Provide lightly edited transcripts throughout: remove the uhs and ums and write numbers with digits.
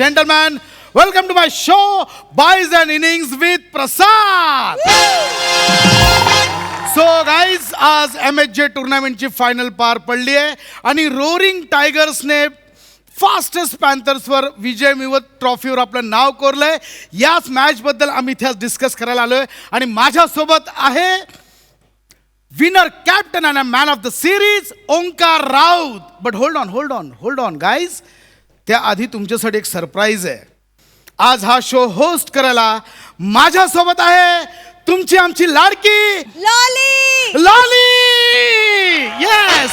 gentlemen, welcome to my show, Boys and Innings with Prasad. So guys आज MHJ टुर्नामेंटची final पार पडली आहे आणि रोरिंग टायगर्सने फास्टेस्ट पॅन्थर्सवर विजय मिळवत ट्रॉफीवर आपलं नाव कोरलंय. याच मॅचबद्दल आम्ही इथे डिस्कस करायला आलोय आणि माझ्यासोबत आहे winner captain and man of the series Omkar Raut. But hold on guys, त्याआधी तुमच्यासाठी एक सरप्राईज आहे. आज हा शो होस्ट करायला माझ्यासोबत आहे तुमची आमची लाडकी Lolly. Lolly. Yes,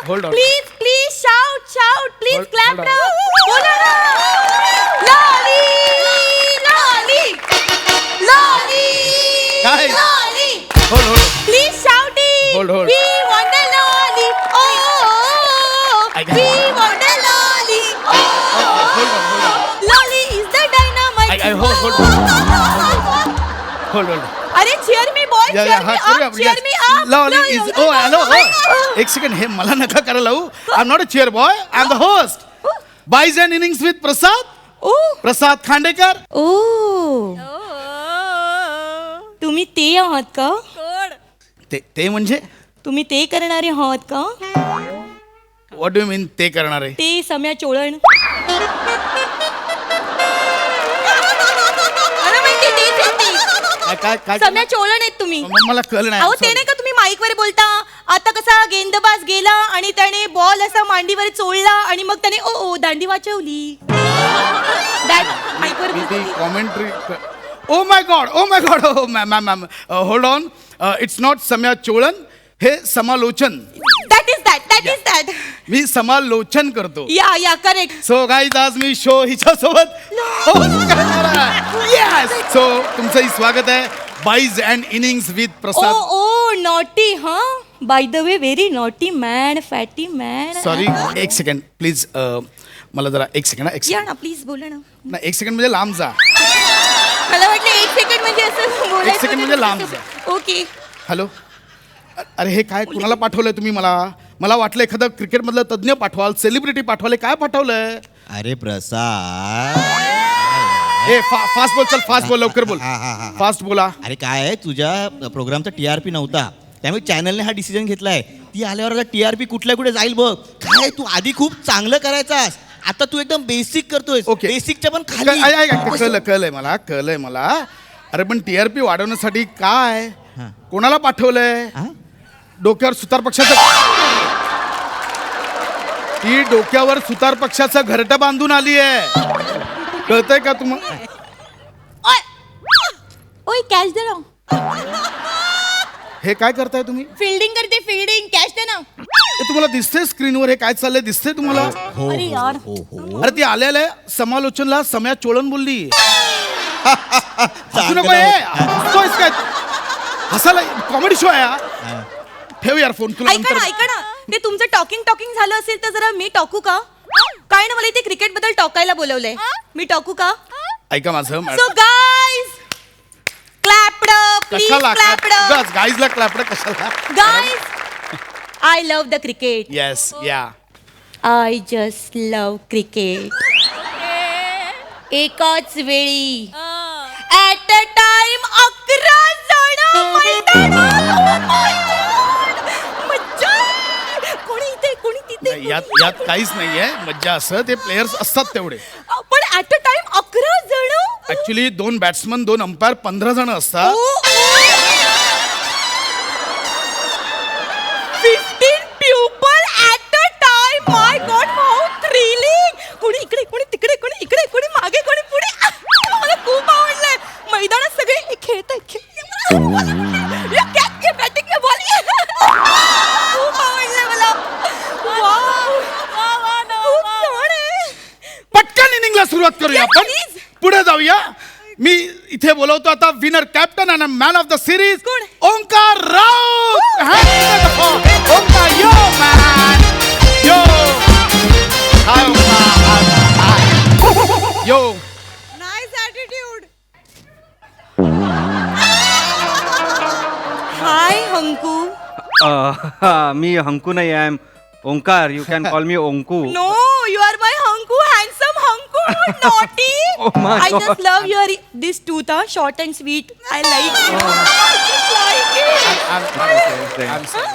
Hold on. Please shout. Please clap. बोला ना. Lolly. Guys. Lolly. hold. Please shout it. Hold. We want a lolly. Oh. We want a lolly. Oh. Hold on. Lolly is the dynamite. hold on. अरे cheer me boy. Cheer me up. Lolly is. Oh, hello. एक second, हे मला नका करायला लावू. I am not a chair boy, I am the host. Boys and innings with Prasad. Prasad Khandekar. तुम्ही ते आहात का? ते म्हणजे तुम्ही ते करणारे आहात का? व्हॉट डू यू मीन ते करणार आहे? ते सम्या चोळण. काय सम्या चोळण आहेत तुम्ही. मला कळलं नाही. अहो ते नाही का तुम्ही माईक वर बोलता, आता कसा गेंदबाज गेला आणि त्याने बॉल असा मांडीवर चोळला आणि मग त्याने ओ दांडी वाचवली. माईक वर commentary. Oh my god. Oh ma'am hold on. It's not सम्या चोळन, हे समालोचन. That is that. मी समालोचन करतो. या करेक्ट. सो गाईज, आज मी शो हिच्यासोबत होस्ट करणार आहे. येस. सो तुमचंही स्वागत आहे boys and innings with Prasad. Oh naughty. हा by the way, very naughty man, fatty man. Sorry, एक सेकंड प्लीज. मला जरा एक सेकंड. या ना प्लीज, बोला ना. नाही, एक सेकंड म्हणजे लांब जा. मला वाटलं 1 सेकंड म्हणजे असं बोलायचं. 1 सेकंड म्हणजे लांब जा. ओके. हॅलो. अरे हे काय कुणाला पाठवलंय तुम्ही? मला वाटलं एखादं क्रिकेटमधलं तज्ज्ञ पाठवाल, सेलिब्रिटी पाठवाले. काय पाठवलंय? अरे प्रसाद, ए फास्ट बोल. चल फास्ट बोल, लवकर बोल. फास्ट बोला. अरे काय आहे, तुझ्या प्रोग्रामचा TRP नव्हता, त्यामुळे चॅनलने हा डिसिजन घेतलाय. ती आल्यावर आता TRP कुठे जाईल बघ. काय तू आधी खूप चांगलं करायचास, आता तू एकदम बेसिक करतोय. ओके, बेसिकच्या पण खाली. कळलंय मला. अरे पण TRP वाढवण्यासाठी काय कोणाला पाठवलंय? डोक्यावर सुतार पक्षाचं. ती डोक्यावर सुतार पक्षाचं घरटं बांधून आली आहे. कळतंय का तुम्हाला? ओय कॅच दे ना. हे काय करताय तुम्ही? फील्डिंग करते, फील्डिंग. कॅच दे ना. हे तुम्हाला दिसतंय स्क्रीनवर? हे काय चाललंय दिसतंय तुम्हाला? अरे यार. अरे ती आलेल्या समालोचनला सम्या चोळन बोलली. हसू नको. हसतोयस काय? हसायला कॉमेडी शो आहे. ठेव यार फोन. तुला ऐका ना, ते तुमचं टॉकिंग झालं असेल तर जरा मी टॉकू का? काय ना, मला इथे क्रिकेट बद्दल टॉकायला बोलवलंय. मी टॉकू का? ऐका माझं. So guys, clap up please. Clap up गाईजला क्लॅप कशाला? Guys, I love the cricket. Yes, yeah. I just love cricket. एकाच वेळी ऍट अ टाइम 11 जण मज्जा. कोणी इथे, कोणी तिथे. यात काहीच नाहीये मज्जा. असं ते प्लेयर्स असतात तेवढे. पण ऍट अ टाइम 11 जण. ऍक्च्युली 2 बॅट्समन 2 अंपायर 15 जण असतात. 15 people at a time. My God, how thrilling. कोणी इकडे, कोणी तिकडे, कोणी इकडे, कोणी मागे, कोणी पुढे. मला खूप आवडलंय. मैदानात सगळे खेळतायत. Batting ball. खूप आवडलं मला. खूप छान आहे. पटकन इनिंगला सुरुवात करूया आपण. Please. पुढे जाऊया. मी इथे बोलवतो आता विनर कॅप्टन आणि man of the series Omkar Raut. Omkar, yo man. हंकू? मी हंकू नाही, I am Omkar. You can call me Omku. No, you are my Hanku, handsome Hanku, naughty. Oh my I just God. love your this tooth, short and sweet. I like it. I just like it. I'm sorry.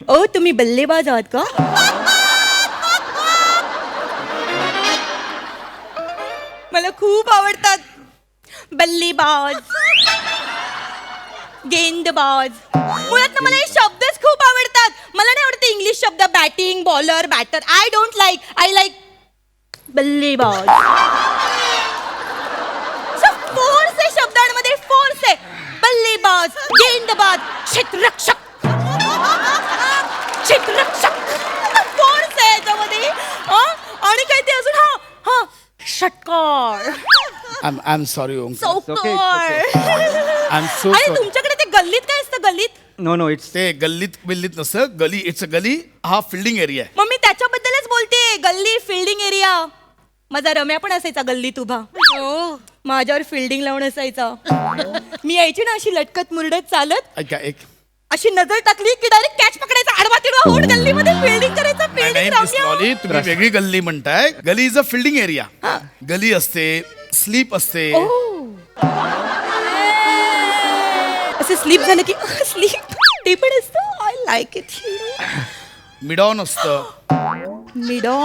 Oh, तुम्ही बल्लेबाज आहात का? मला खूप आवडतात बल्लेबाज, गेंदबाज. मुळात ना मला हे शब्दच खूप आवडतात. मला नाही आवडत इंग्लिश शब्द, batting, bowler, batter. I don't like. I like बल्लेबाज. फोर्स आहे शब्दांमध्ये, फोर्स आहे. बल्लेबाज, गेंदबाज, क्षेत्ररक्षक, क्षेत्ररक्षक, फोर्स आहे याच्यामध्ये. आणि काय ते अजून, हा षटकार, I'm sorry, Omkar. चौकार. I'm so आणि sorry. तुमच्याकडे ते गल्लीत काय असतं? गल्लीत नो इट्स ते गल्लीत बिल्लीत नसतं, गली इट्स अ गली. हा फिल्डिंग एरिया आहे. मग मी त्याच्याबद्दलच बोलते. गल्ली, फिल्डिंग एरिया. माझा रम्या पण असायचा गल्लीत उभा. माझ्यावर फिल्डिंग लावून असायचा. मी यायची ना अशी लटकत मुरडत चालत, ऐका एक अशी नजर टाकली की डायरेक्ट कॅच पकडायचा, आडवा तिडवा होऊन गल्लीमध्ये फिल्डिंग करायचा. नाही, फिल्डिंग Miss Lolly, तुम्ही वेगळी गल्ली म्हणताय. गली इज अ फिल्डिंग एरिया. गली असते, स्लीप असते. असं स्लीप झालं की स्लीप ते पण असतं. I like it. मिडॉन असतं. मिडो,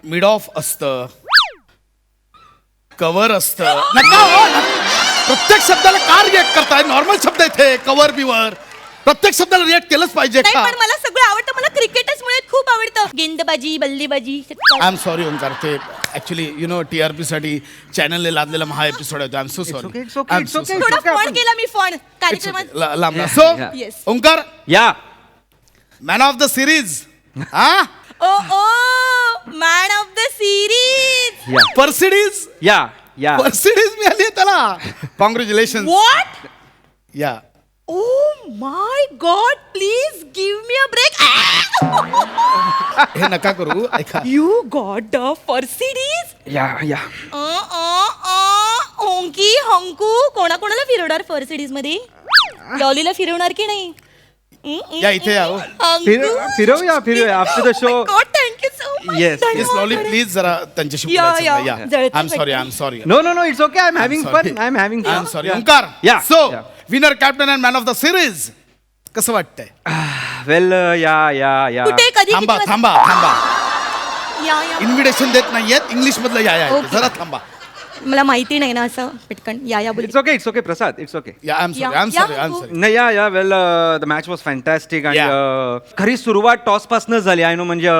मिड ऑफ असतं. कव्हर असतं. नका हो, प्रत्येक शब्दाला का रिएक्ट करताय? नॉर्मल शब्द इथे कव्हर बिवर. प्रत्येक शब्दाला रिएक्ट केलंच पाहिजे नाही का? पण मला सगळं आवडतं. मला क्रिकेटच मुळे खूप आवडतं. गेंदबाजी, बल्लेबाजी. आय एम सॉरी ओंकार, ते ऍक्च्युली यु नो TRP साठी चॅनलने लादलेला महा एपिसोड आहे. I am so sorry. it's okay. थोडा फन केला मी, फन कार्यक्रमात. लांबला. So Yes. ओंकार, या मॅन ऑफ द सिरीज. हा oh man of the series. पर्सिडीज. या पर्सिडीज मिळाली आहे त्याला. Congratulation. What? Yeah oh my god, please give me a break. हे नका करू. ऐका, यू गॉट द फर्सिडीज. या ओंकी हंकू कोणाकोणाला फिरवणार फर्सिडीज मध्ये? लॉलीला फिरवणार की नाही? या इथे या हो. फिरूया after the show. Thank you so much. Yes, Miss Lolly, please जरा त्यांच्याशी या, बोलायचं या. नाही. या जळतं आय एम सॉरी, पटकन. I am sorry. No it's okay. I am having fun. I am having I am sorry. Omkar, Yeah, so yeah. Winner, captain and man of the series कसं वाटतंय? वेल या कुठे, कधी, थांबा किती थांबा थांबा. वाजता? या. इन्व्हिटेशन देत नाहीयेत. इंग्लिश मधलं या Okay. जरा थांबा. मला माहिती नाही ना असं पटकन या बोल. It's okay Prasad. It's okay. Yeah I am sorry, I am sorry, I am sorry. नाही yeah well the match was fantastic. आणि खरी सुरुवात टॉसपासूनच झाली. आय नो, म्हणजे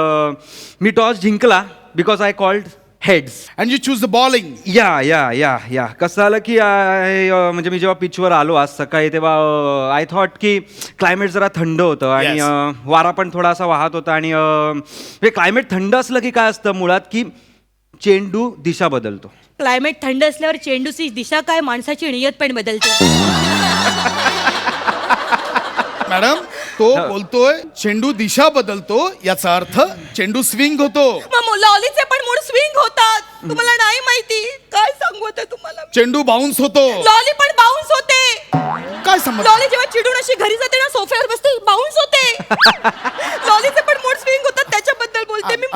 मी टॉस जिंकला because I called heads. And you choose the bowling. या कसं झालं की म्हणजे मी जेव्हा पिचवर आलो आज सकाळी, तेव्हा आय थॉट की क्लायमेट जरा थंड होतं आणि Yes. वारा पण थोडासा वाहत होता. आणि हे क्लायमेट थंड असलं की काय असतं मुळात, की चेंडू दिशा बदलतो. क्लायमेट थंड असल्यावर चेंडूची दिशा काय, माणसाची नियत पण बदलते. मॅडम, तो बोलतोय चेंडू दिशा बदलतो, याचा अर्थ चेंडू स्विंग होतो. मग लॉलीचे पण मूड स्विंग होतात. तुम्हाला नाही माहिती, काय सांगू आता तुम्हाला. चेंडू बाउन्स होतो. लॉली पण बाउन्स होते. काय समज? लॉली जेव्हा चिडून अशी घरी जाते ना, सोफ्यावर बसते, बाउन्स होते. लॉलीचे पण मूड स्विंग होतात, त्याच्याबद्दल बोलते मी.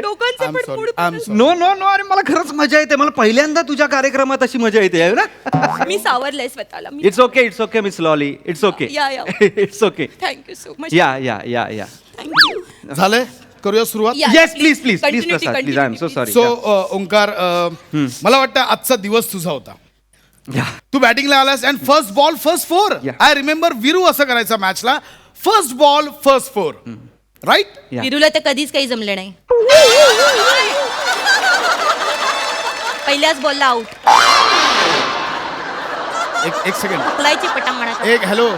लोकांचे पण मूड. नो अरे मला खरंच मजा येते. मला पहिल्यांदा तुझ्या कार्यक्रमात अशी मजा येते आहे ना. मी सावरलंय स्वतःला. It's okay miss Lolly. It's okay. Yeah. It's okay. Thank you so much. Yeah thank you. झालंय, करूया सुरुवात. Yes, please, Prasad, please. I'm so sorry. So Omkar, मला वाटतं आजचा दिवस तुझा होता. तू बॅटिंगला आलास and first ball first four. Yeah. I remember Viru असं करायचा मॅचला. First ball first four, right? Yeah. विरूला तर कधीच काही जमलं नाही. पहिल्याच बॉलला आउट. एक सेकंड. उकलायची पटांगणात. एक हॅलो,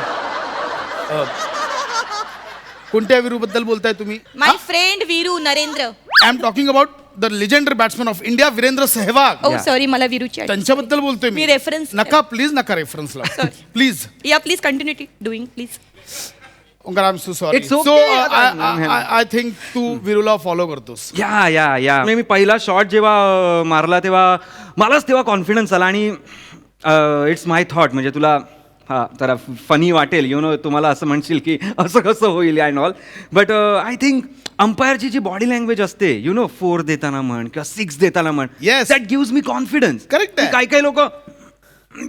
कोणत्या विरू बद्दल बोलताय तुम्ही? My friend Viru Narendra. I am talking about the legendary batsman of India Virender Sehwag. Oh sorry, मला वीरूची आठवण. त्यांच्याबद्दल बोलतोय मी reference नका प्लीज, नका रेफरन्सला Sorry. Please. Yeah please continue doing please. Omkar I am so sorry It's okay. So I think तू विरूला फॉलो करतोस. या मी पहिला शॉट जेव्हा मारला तेव्हा मलाच तेव्हा कॉन्फिडन्स आला आणि इट्स माय थॉट म्हणजे तुला हा जरा फनी वाटेल तुम्हाला असं म्हणशील की असं कसं होईल and all but I think अंपायरची जी बॉडी लँग्वेज असते 4 देताना म्हण किंवा 6 देताना म्हण Yes. That gives me confidence. Correct आहे. काही लोक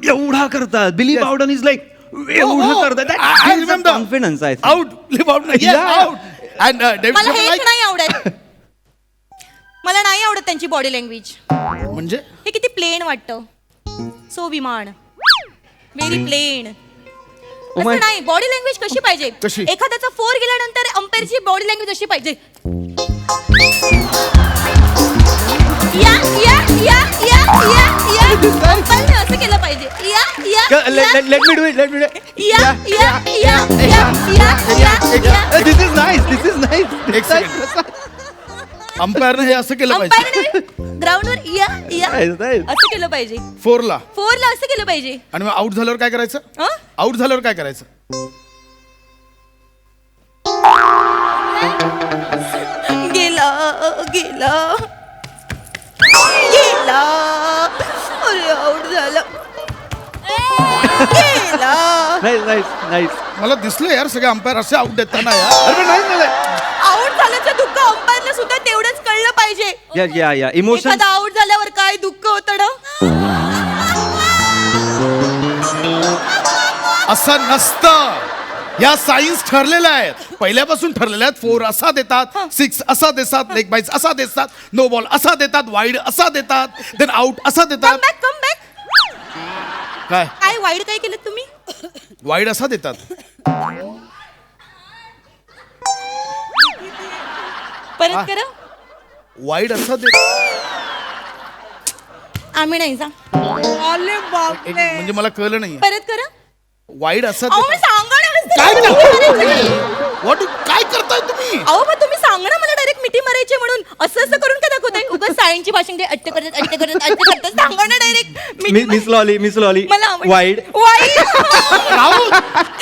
एवढा करतात Billy Yes. Bowden is like एवढं करतात कॉन्फिडन्स आहे out leave out Yeah. Out and मला हेच नाही आवडत मला नाही आवडत त्यांची बॉडी लँग्वेज. म्हणजे हे किती प्लेन वाटतं सो विमान व्हेरी प्लेन. Oh my- नाही बॉडी लँग्वेज कशी पाहिजे कशी? एखाद्याचा 4 गेल्यानंतर अंपायरची बॉडी लँग्वेज अशी पाहिजे. या या या या या या अंपायरने असं केलं पाहिजे. या या लेट मी डू इट या या या या या दिस इज नाईस एक सेकंड अंपायरने हे असं केलं पाहिजे अंपायरने ग्राउंडवर या या असं केलं पाहिजे. 4 ला 4 ला असं केलं पाहिजे. आणि मग आउट झाल्यावर काय करायचं हं? आउट झाल्यावर काय करायचं गेला गेला गेला अरे आउट झालं गेला. नाईस मला दिसलं यार सगळे अंपायर असे आउट देताना यार. आउट झाल्याचं दुःख अंपायरला सुद्धा तेवढंच कळलं पाहिजे. या इमोशन एखादा आउट झाल्यावर काय दुःख होतं ना. असं नसतं या सायन्स ठरलेल्या आहेत पहिल्यापासून ठरलेल्या आहेत 4 असा देतात 6 असा देतात लेग बाईज असा देतात नो बॉल असा देतात वाईड असा देतात देन आउट असा कम देतात बॅक कम बॅक. काय काय वाईड काय केलं तुम्ही. वाईड असा देतात परत करा. वाईड असा दे आम्ही नाही जा. एक म्हणजे मला कळलं नाही परत करा. वाईड असा अहो मी देतात सांगा ना काय मिस्टर. करताय? What do- काय करताय तुम्ही अहो मग तुम्ही सांगा ना मला डायरेक्ट मिठी मारायची म्हणून असं असं करून का दाखवताय उगाच सायन्सची भाषण ते अट्ट करत सांगा ना डायरेक्ट मिस लॉली मला आवडलं. Wide Rahul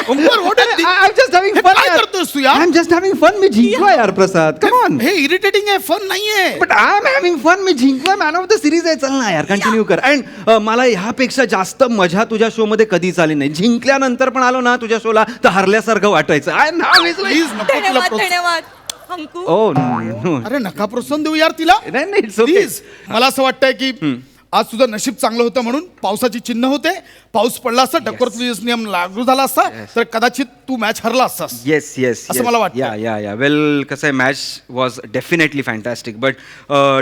Omkar, what is this? I'm just having हे fun, काय यार. करतोस तू यार I'm just having fun. मी जिंकलो यार प्रसाद कम ऑन हे इरिटेटिंग आहे फन नाहीये but I am having fun मी जिंकलोय मॅन ऑफ द सिरीज आहे चल ना यार कंटिन्यू कर अँड मला ह्यापेक्षा जास्त मजा तुझ्या शो मध्ये कधीच आली नाही जिंकल्यानंतर पण आलो ना तुझ्या शोला तर हरल्यासारखं वाटायचं आय नाव इज प्लीज नको तिला धन्यवाद प्रोत्साहन. धन्यवाद अंकू. ओ नो अरे नका प्रोत्साहन देऊ यार तिला नाही इट्स ओके प्लीज मला असं वाटतंय की आज तुझं नशीब चांगलं होतं म्हणून पावसाची चिन्ह होते पाऊस पडला असता डकवर्थ लुईस नियम लागू झाला असता तर कदाचित तू मॅच हरला असतास येस असं मला वाटतं. या वेल कसं आहे match was definitely fantastic but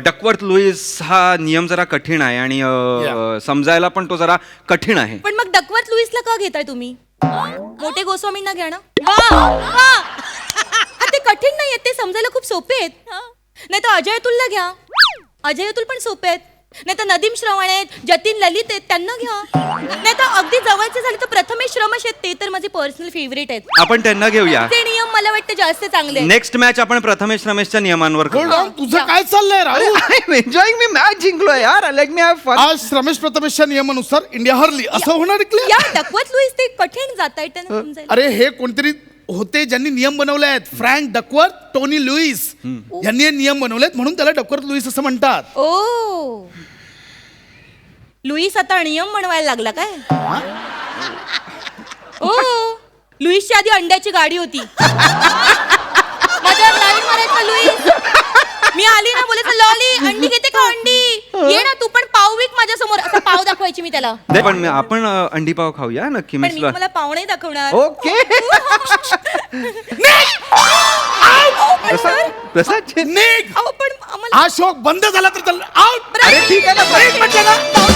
Duckworth Lewis हा नियम जरा कठीण आहे आणि समजायला पण तो जरा कठीण आहे पण मग डकवर्थ लुईसला का घेताय तुम्ही मोठे गोस्वामींना घ्या ना. हा, ते कठीण नाही आहेत ते समजायला खूप सोपे आहेत. नाही तर अजय अतुलला घ्या अजय अतुल पण सोपे आहेत. नाही तर नदीम श्रवण आहेत जतीन ललित आहेत त्यांना घ्या. नाही तर अगदी जवळचे झाले तर प्रथमेश रमेश आहेत ते तर माझे पर्सनल फेवरेट आहेत. आपण त्यांना घेऊया ते नियम मला वाटतं जास्त चांगले आहेत. नेक्स्ट मॅच आपण प्रथमेश रमेशच्या नियमांवर Hold on, तुझं काय चाललंय राहुल आय एम एन्जॉयिंग मी मॅच जिंकलोय यार लाईक मी हॅव फन आज रमेश प्रथमेशच्या नियमानुसार इंडिया हरली असं होणार clear? या डकवर्थ लुईस ते कठीण जात आहे त्यांना समजायला. अरे हे कोणतरी होते ज्यांनी नियम बनवले आहेत फ्रँक डकवर्थ टोनी लुईस यांनी हे नियम बनवलेत म्हणून त्याला डकवर्थ लुईस असं म्हणतात. ओ लुईस आता नियम बनवायला लागला काय. ओ लुईसच्या आधी अंड्याची गाडी होती माझ्यावर लाईन मारायचा लुईस. मी आली ना बोलायचं लॉली अंडी घेते का अंडी ये ना तू पण पाव विक माझ्या समोर असं पाव दाखवायची मी त्याला. पण आपण अंडी पाव खाऊया नक्की पण मिस मी तुम्हाला पाव नाही दाखवणार. ओके प्रसाद निघ! अहो, पण आम्हाला हा शो बंद झाला तर आउट अरे ठीक आहे ना एक मिनिट ना.